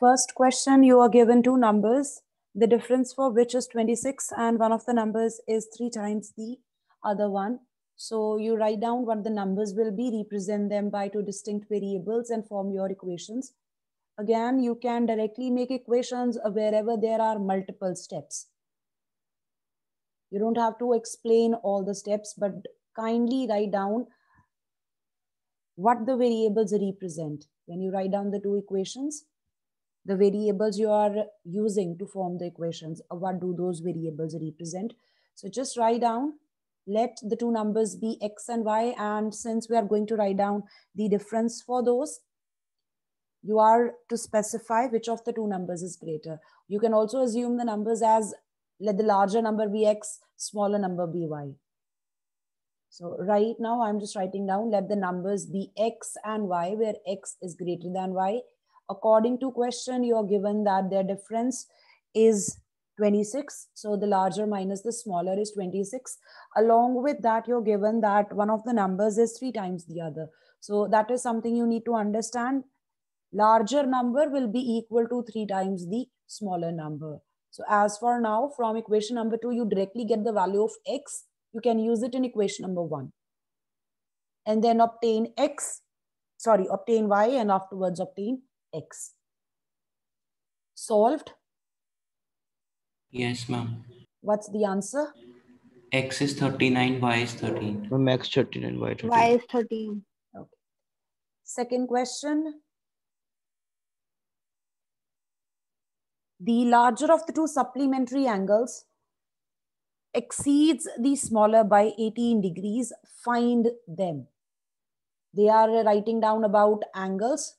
First question, you are given two numbers, the difference for which is 26 and one of the numbers is 3 times the other one. So you write down what the numbers will be, represent them by two distinct variables and form your equations. Again, you can directly make equations wherever there are multiple steps. You don't have to explain all the steps, but kindly write down what the variables represent. When you write down the two equations, the variables you are using to form the equations, what do those variables represent? So just write down, let the two numbers be x and y, and since we are going to write down the difference for those, you are to specify which of the two numbers is greater. You can also assume the numbers as, let the larger number be x, smaller number be y. So right now I'm just writing down, let the numbers be x and y, where x is greater than y. According to question, you are given that their difference is 26. So the larger minus the smaller is 26. Along with that, you're given that one of the numbers is 3 times the other. So that is something you need to understand. Larger number will be equal to 3 times the smaller number. So as for now, from equation number 2, you directly get the value of x. You can use it in equation number 1. And then obtain y and afterwards obtain x. Solved? Yes, ma'am. What's the answer? X is 39, Y is 13. Max 39, Y 13. Y is 13. Okay. Second question. The larger of the two supplementary angles exceeds the smaller by 18 degrees. Find them. They are writing down about angles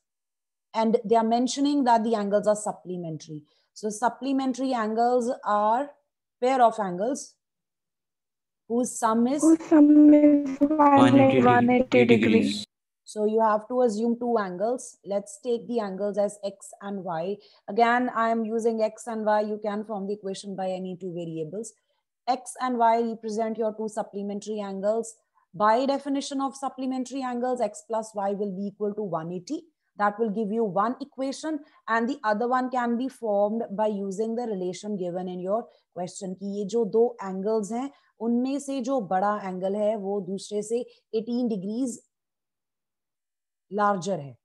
and they are mentioning that the angles are supplementary. So supplementary angles are pair of angles whose sum is 180 degrees. So you have to assume two angles. Let's take the angles as x and y. Again, I am using x and y. You can form the equation by any two variables. X and y represent your two supplementary angles. By definition of supplementary angles, x plus y will be equal to 180. That will give you one equation, and the other one can be formed by using the relation given in your question. कि ये जो दो angles हैं, उनमें से जो बड़ा angle है, वो दूसरे से 18 degrees larger है.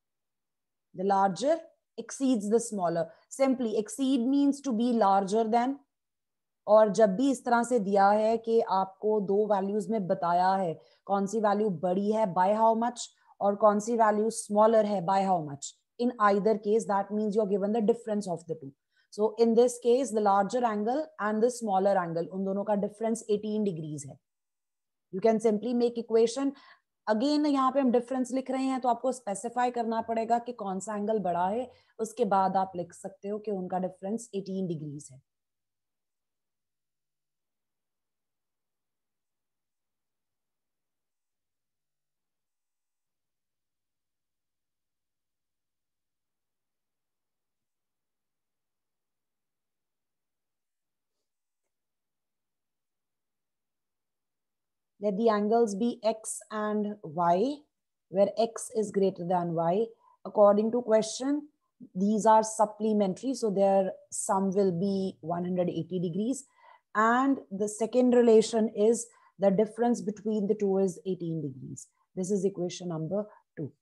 The larger exceeds the smaller. Simply exceed means to be larger than. और जब भी इस तरह से दिया है कि आपको दो वैल्यूज में बताया है कौन सी वैल्यू बड़ी है by how much और कौन सी वैल्यू smaller है by how much. In either case, that means you're given the difference of the two. So in this case, the larger angle and the smaller angle, उन दोनों का difference 18 degrees है. You can simply make equation. Again यहाँ पे हम difference लिख रहे हैं तो आपको स्पेसिफाई करना पड़ेगा कि कौन सा एंगल बड़ा है, उसके बाद आप लिख सकते हो कि उनका डिफरेंस 18 डिग्रीज है. Let the angles be x and y, where x is greater than y. According to question, these are supplementary, so their sum will be 180 degrees. And the second relation is the difference between the two is 18 degrees. This is equation number 2.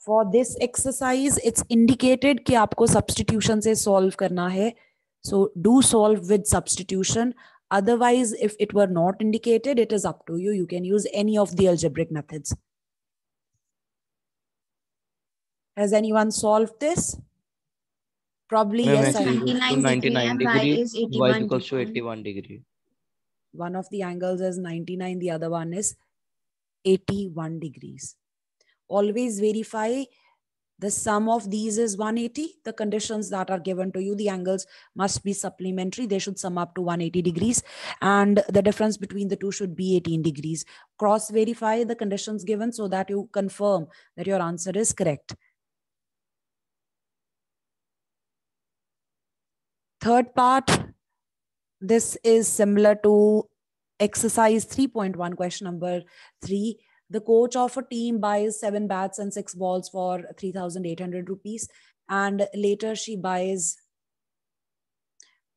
For this exercise, it's indicated कि आपको substitution से solve करना है. So do solve with substitution. Otherwise, if it were not indicated, it is up to you. You can use any of the algebraic methods. Has anyone solved this? Probably yes. 99 degrees. Y is equals to 81 degree. One of the angles is 99. The other one is 81 degrees. Always verify the sum of these is 180. The conditions that are given to you, the angles must be supplementary. They should sum up to 180 degrees. And the difference between the two should be 18 degrees. Cross verify the conditions given so that you confirm that your answer is correct. Third part, this is similar to exercise 3.1, question number 3. The coach of a team buys 7 bats and 6 balls for 3,800 rupees. And later she buys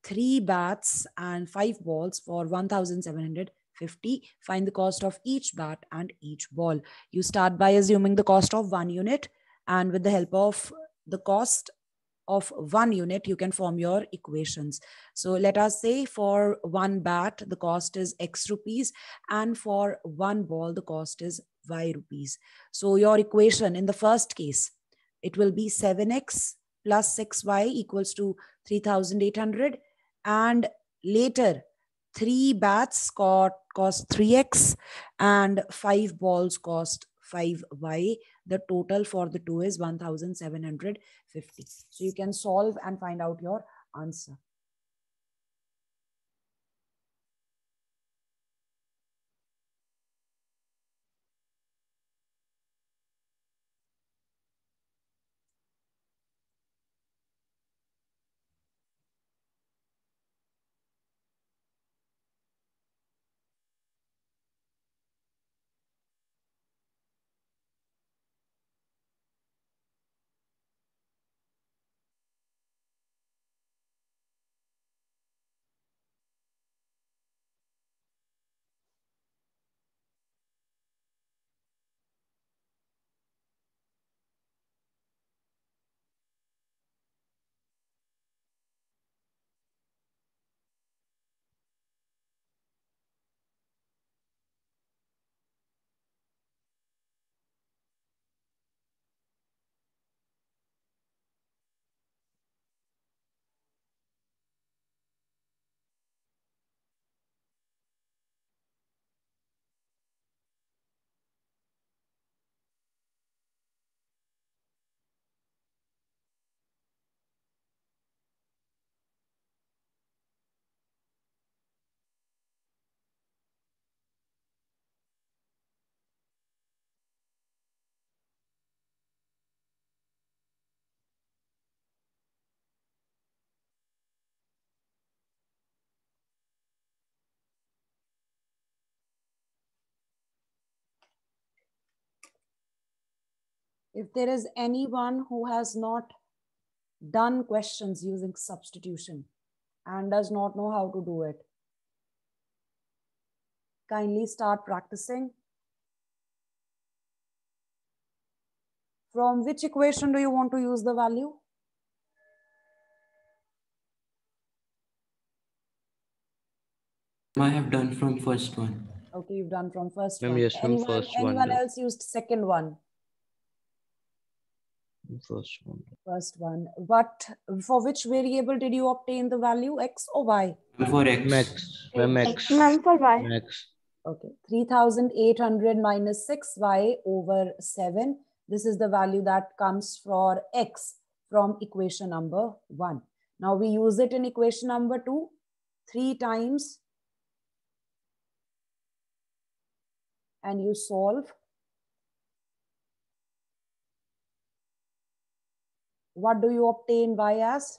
3 bats and 5 balls for 1,750. Find the cost of each bat and each ball. You start by assuming the cost of 1 unit, and with the help of the cost of 1 unit, you can form your equations. So let us say for 1 bat, the cost is X rupees, and for 1 ball, the cost is Y rupees. So your equation in the first case, it will be 7X plus 6Y equals to 3,800. And later, 3 bats cost 3X and 5 balls cost 5Y. The total for the two is 1,750. So you can solve and find out your answer. If there is anyone who has not done questions using substitution and does not know how to do it, kindly start practicing. From which equation do you want to use the value? I have done from first one. Okay, you've done from first Ma'am, one. yes, from Anyone else used second one? First one. But for which variable did you obtain the value, X or Y? For X. Max. Max. Ma'am, for Y. Max. Okay, 3,800 minus 6Y over 7. This is the value that comes for X from equation number 1. Now we use it in equation number 2. 3 times and you solve. What do you obtain Y as?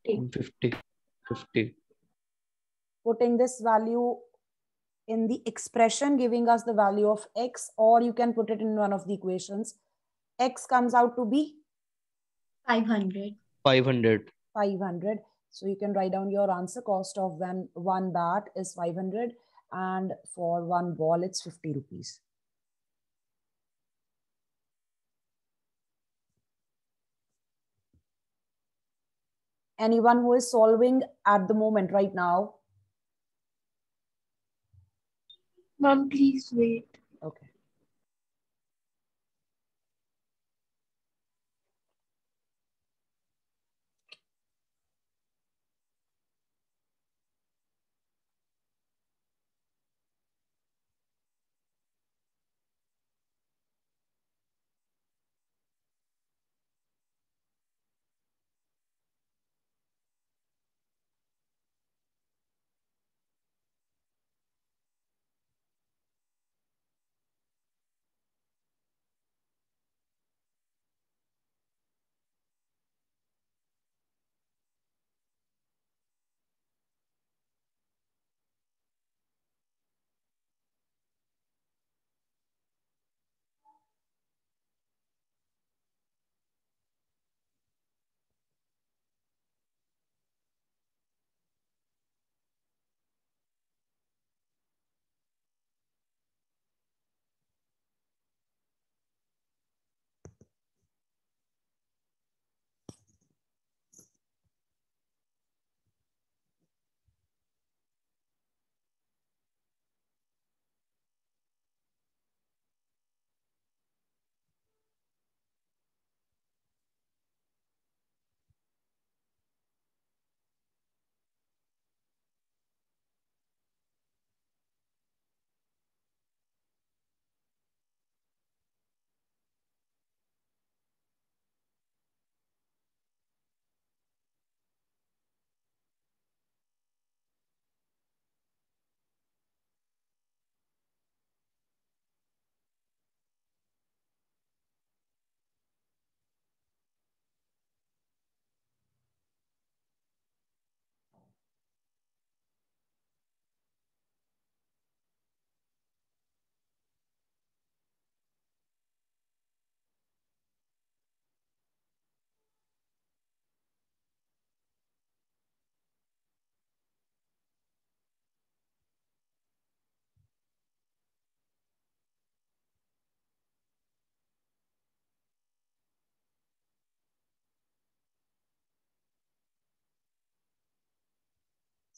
50. Putting this value in the expression, giving us the value of X, or you can put it in one of the equations. X comes out to be 500. 500. So you can write down your answer. Cost of one bat is 500, and for 1 ball it's 50 rupees. Anyone who is solving at the moment right now? Ma'am, please wait. Okay.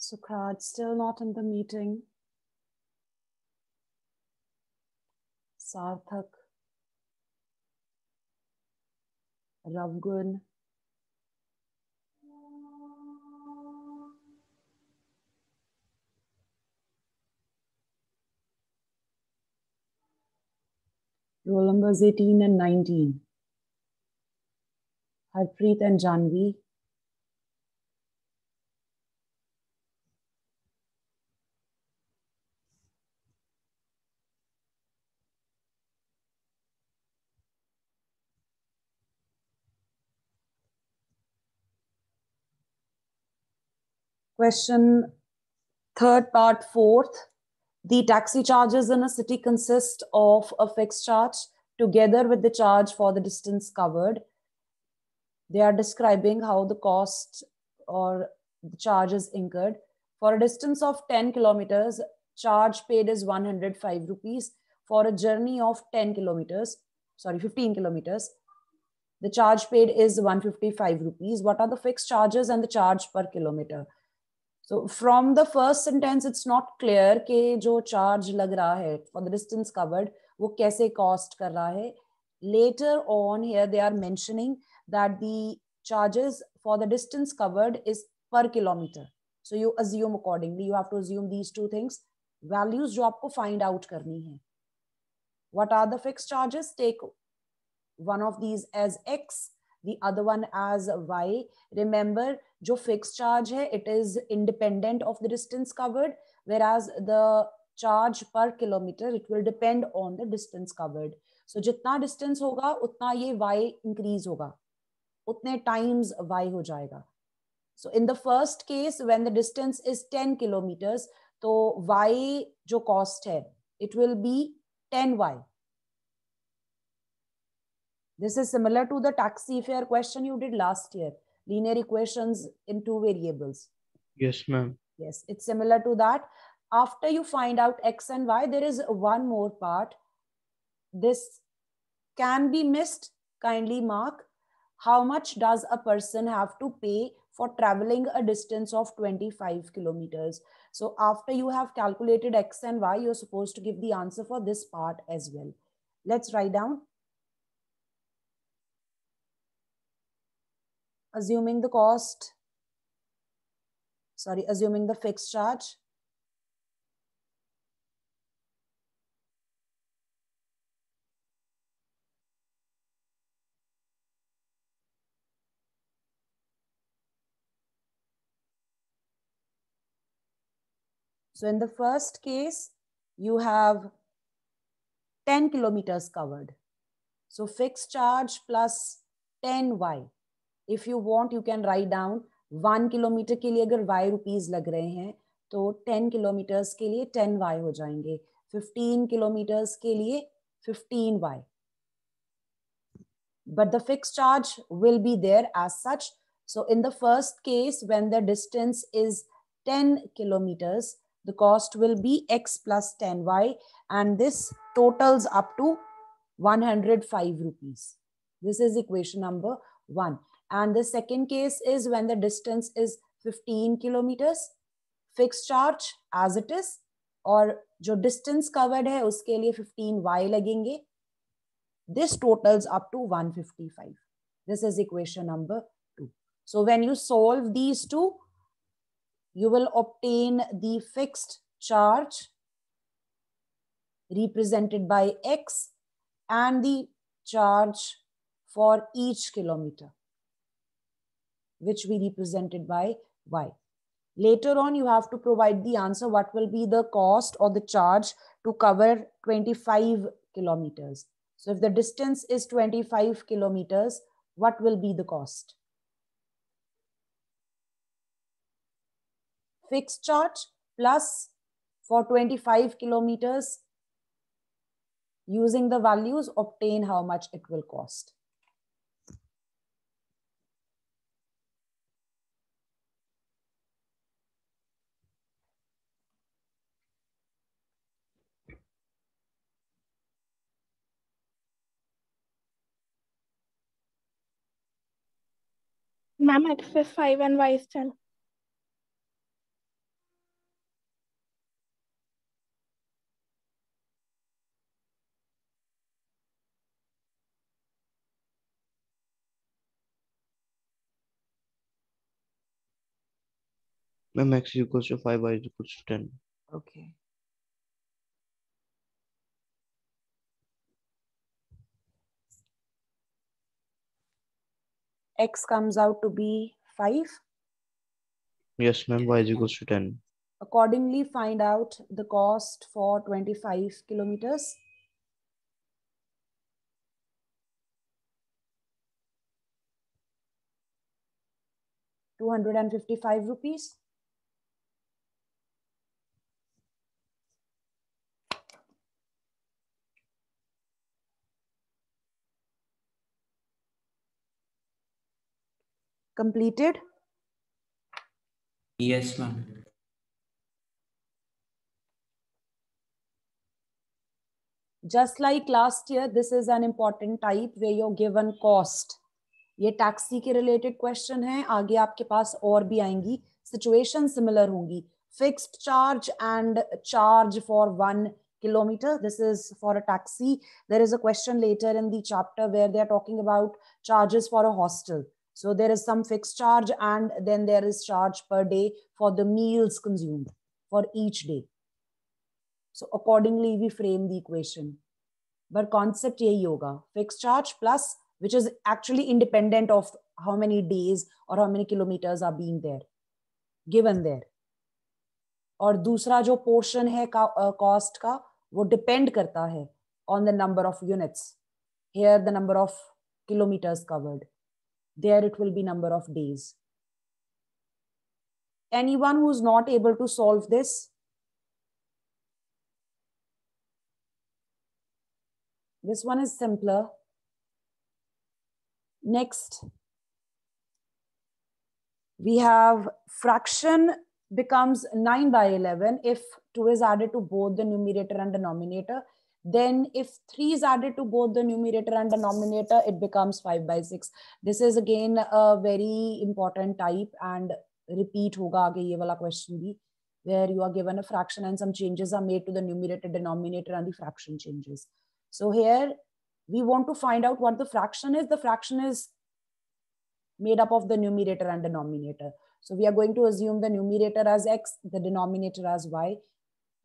Sukhraj still not in the meeting. Sarthak, Ravgun. Roll numbers 18 and 19. Harpreet and Janvi. Question third part, fourth. The taxi charges in a city consist of a fixed charge together with the charge for the distance covered. They are describing how the cost or the charge is incurred. For a distance of 10 kilometers, charge paid is 105 rupees. For a journey of 15 kilometers, the charge paid is 155 rupees. What are the fixed charges and the charge per kilometer? So from the first sentence, it's not clear कि जो charge लग रहा है for the distance covered, वो कैसे cost कर रहा है. Later on here, they are mentioning that the charges for the distance covered is per kilometer. So you assume accordingly. You have to assume these two things. Values जो आपको find out करनी है. What are the fixed charges? Take one of these as X, the other one as Y. Remember, जो fixed charge है, it is independent of the distance covered, whereas the charge per kilometer, it will depend on the distance covered. So जितना distance होगा, उतना ये Y increase होगा, उतने times Y हो जाएगा. So in the first case, when the distance is 10 kilometers, तो Y जो cost है, it will be 10Y. This is similar to the taxi fare question you did last year. Linear equations in two variables. Yes, ma'am. Yes, it's similar to that. After you find out X and Y, there is one more part. This can be missed. Kindly mark. How much does a person have to pay for traveling a distance of 25 kilometers? So after you have calculated X and Y, you're supposed to give the answer for this part as well. Let's write down. Assuming the cost, assuming the fixed charge. So in the first case, you have 10 kilometers covered. So fixed charge plus 10Y. If you want, you can write down 1 kilometer के लिए अगर Y rupees लग रहे हैं, तो 10 kilometers के लिए 10Y हो जाएंगे. 15 kilometers के लिए 15Y. But the fixed charge will be there as such. So in the first case, when the distance is 10 kilometers, the cost will be X plus 10Y, and this totals up to 105 rupees. This is equation number 1. And the second case is when the distance is 15 kilometers, fixed charge as it is, और जो distance covered है उसके लिए 15Y लगेंगे. This totals up to 155. This is equation number 2. So when you solve these two, you will obtain the fixed charge represented by X and the charge for each kilometer, which we represented by Y. Later on, you have to provide the answer what will be the cost or the charge to cover 25 kilometers. So if the distance is 25 kilometers, what will be the cost? Fixed charge plus for 25 kilometers, using the values, obtain how much it will cost. Ma'am, X is 5 and Y is 10. Ma'am, x is equals to 5, y is equals to 10. Okay. X comes out to be 5. Yes, ma'am, y is equals to 10. Accordingly, find out the cost for 25 kilometers. ₹255. Completed? Yes, ma'am. Just like last year, this is an important type where you're given cost. ये taxi के related question है, आगे आपके पास और भी आएंगी, situation similar होंगी. Fixed charge and charge for 1 kilometer. This is for a taxi. There is a question later in the chapter where they are talking about charges for a hostel. So there is some fixed charge and then there is charge per day for the meals consumed for each day. So accordingly we frame the equation. But concept yahi hoga, fixed charge plus, which is actually independent of how many days or how many kilometers are being there, given there. और दूसरा जो portion है cost का, वो depend करता है on the number of units. Here the number of kilometers covered. There it will be number of days. Anyone who's not able to solve this? This one is simpler. Next, we have fraction becomes 9 by 11 if 2 is added to both the numerator and denominator. Then if 3 is added to both the numerator and denominator, it becomes 5 by 6. This is again a very important type and repeat hoga aage ye wala question bhi, where you are given a fraction and some changes are made to the numerator, denominator and the fraction changes. So here we want to find out what the fraction is. The fraction is made up of the numerator and denominator. So we are going to assume the numerator as x, the denominator as y.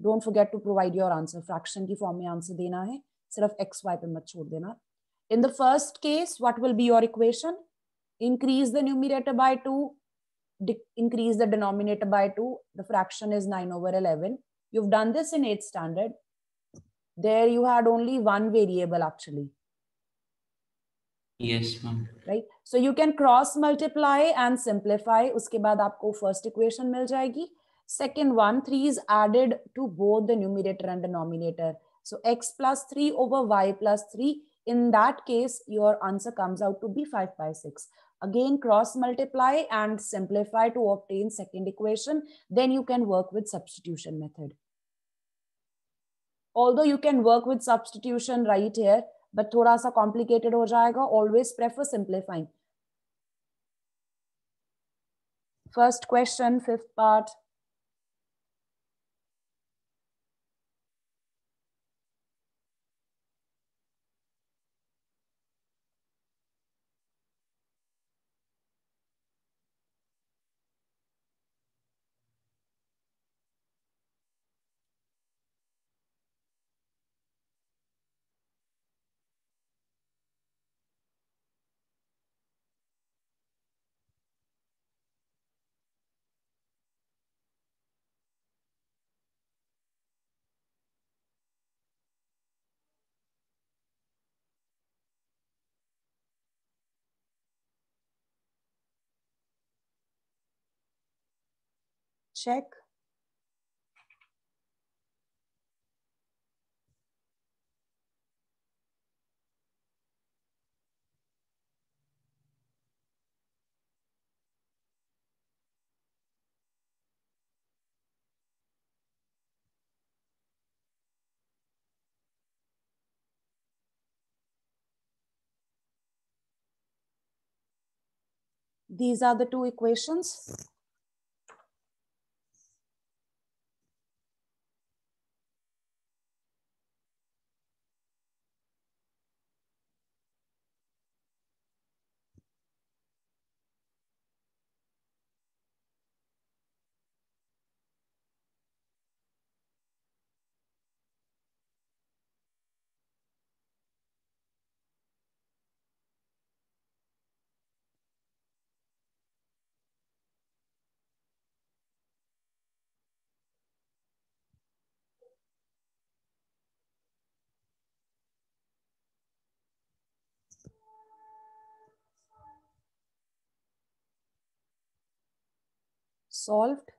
Don't forget to provide your answer. Fraction की form में answer देना है. सिर्फ x, y पे मत छोड़ देना. In the first case, what will be your equation? Increase the numerator by 2, increase the denominator by 2. The fraction is 9 over 11. You've done this in 8th standard. There you had only one variable actually. Yes, ma'am. Right? So you can cross multiply and simplify. उसके बाद आपको first equation मिल जाएगी. Second one, 3 is added to both the numerator and denominator. So x plus 3 over y plus 3. In that case, your answer comes out to be 5 by 6. Again, cross multiply and simplify to obtain second equation. Then you can work with substitution method. Although you can work with substitution right here, but थोड़ा सा complicated हो जाएगा. Always prefer simplifying. First question, fifth part. Check. These are the two equations. Solved.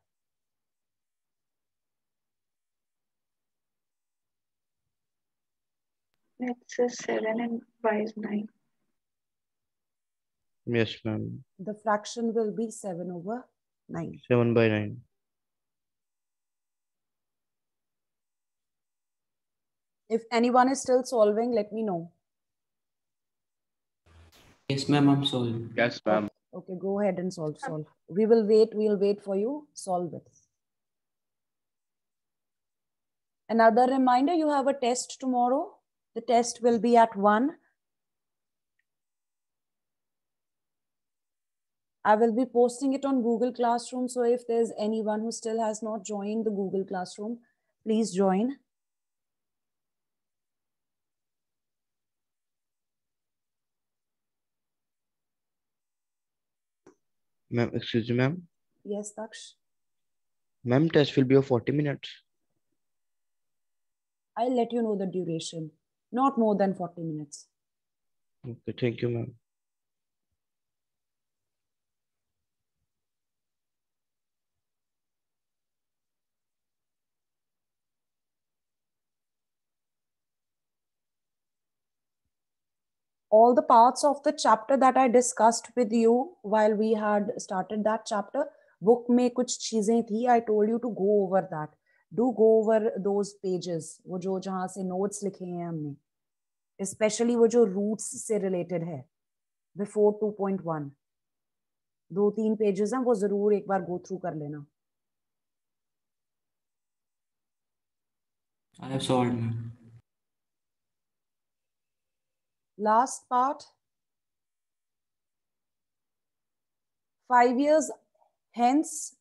X is 7 and Y is 9. Yes, ma'am. The fraction will be 7/9. 7/9. If anyone is still solving, let me know. Yes, ma'am, I'm solving. Yes, ma'am. Okay, go ahead and solve. We'll wait for you. Solve it. Another reminder, you have a test tomorrow. The test will be at 1. I will be posting it on Google Classroom. So if there's anyone who still has not joined the Google Classroom, please join. Ma'am, excuse me, ma'am. Yes, Daksh. Ma'am, test will be of 40 minutes. I'll let you know the duration. Not more than 40 minutes. Okay, thank you, ma'am. All the parts of the chapter that I discussed with you while we had started that chapter, book में कुछ चीजें थी. I told you to go over that. Do go over those pages. वो जो जहाँ से notes लिखे हैं हमने. Especially वो जो roots से related है. Before 2.1. 2-3 pages हैं वो जरूर एक बार go through कर लेना. I have solved, ma'am. Last part. 5 years hence,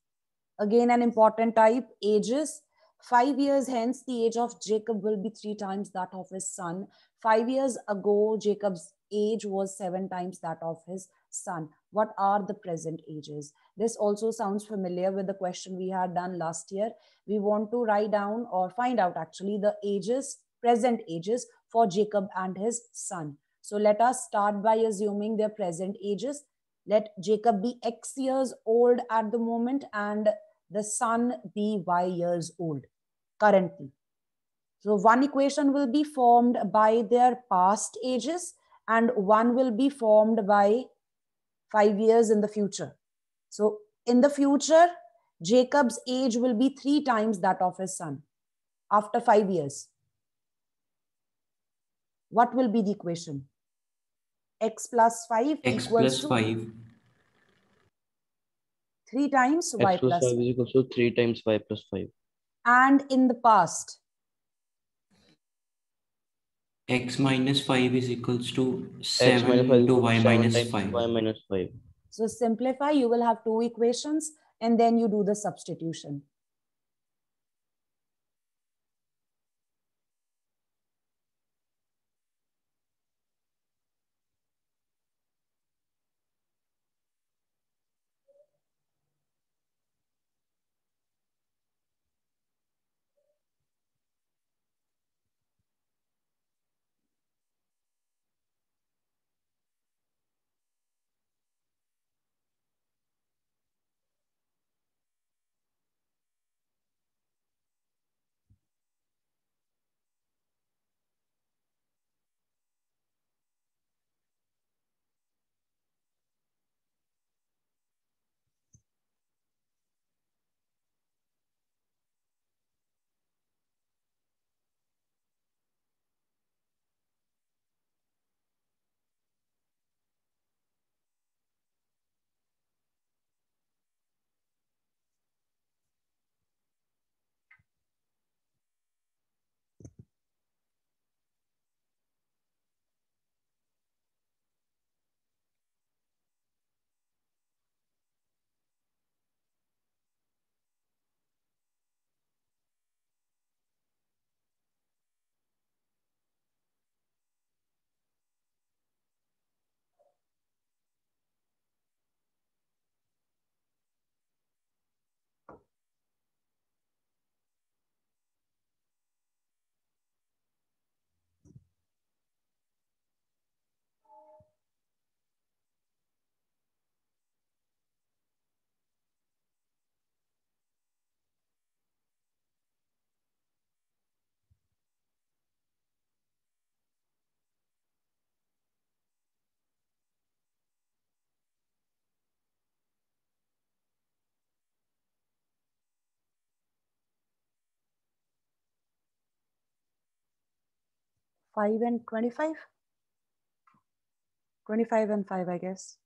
again an important type, ages. 5 years hence, the age of Jacob will be 3 times that of his son. 5 years ago, Jacob's age was 7 times that of his son. What are the present ages? This also sounds familiar with the question we had done last year. We want to write down or find out actually the ages, present ages for Jacob and his son. So let us start by assuming their present ages. Let Jacob be X years old at the moment and the son be Y years old currently. So one equation will be formed by their past ages and one will be formed by 5 years in the future. So in the future, Jacob's age will be 3 times that of his son after 5 years. What will be the equation? X plus 5 X equals plus to 5. 3 times Y X plus plus 5 5. is equal to 3 times Y plus 5. And in the past, X minus 5 is equals to X minus 5 7 is to equal Y to 7 minus times 5. Y minus 5. so simplify, you will have 2 equations and then you do the substitution. 5 and 25? 25 and 5, I guess.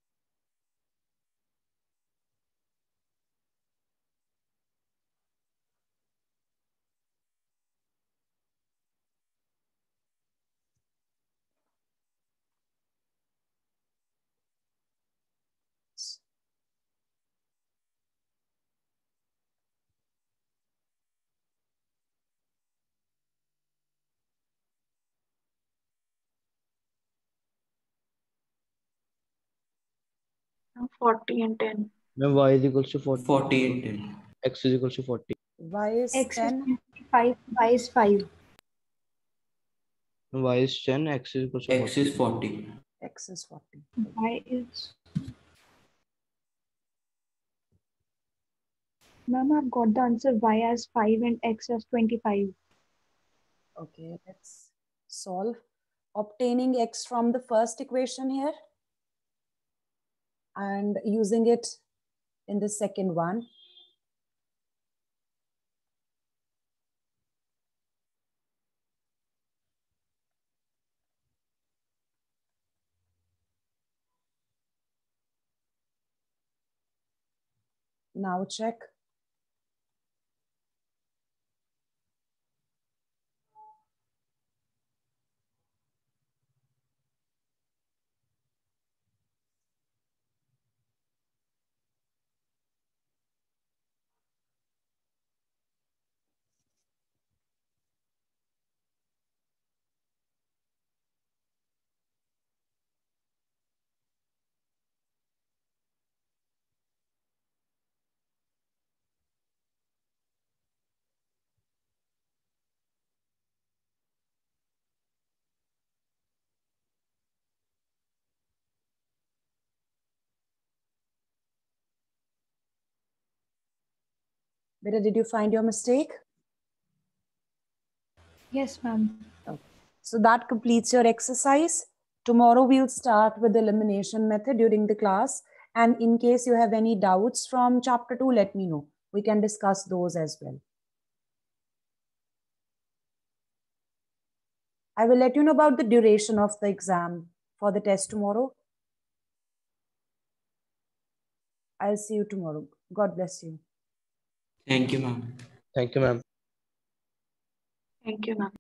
Now 40 and 10. Ma'am, y is equals to 40. 40 and 10. X is equals to 40. Y is X is 10. 25, Y is 5. Y is 10, X is equals to X 40. is 40. X is 40. Y is... Ma'am, I've got the answer Y as 5 and X as 25. Okay, let's solve. Obtaining X from the first equation here and using it in the second one. Now check. Beta, did you find your mistake? Yes, ma'am. Okay. So that completes your exercise. Tomorrow we'll start with the elimination method during the class. And in case you have any doubts from chapter 2, let me know. We can discuss those as well. I will let you know about the duration of the exam for the test tomorrow. I'll see you tomorrow. God bless you. Thank you, ma'am. Thank you, ma'am. Thank you, ma'am.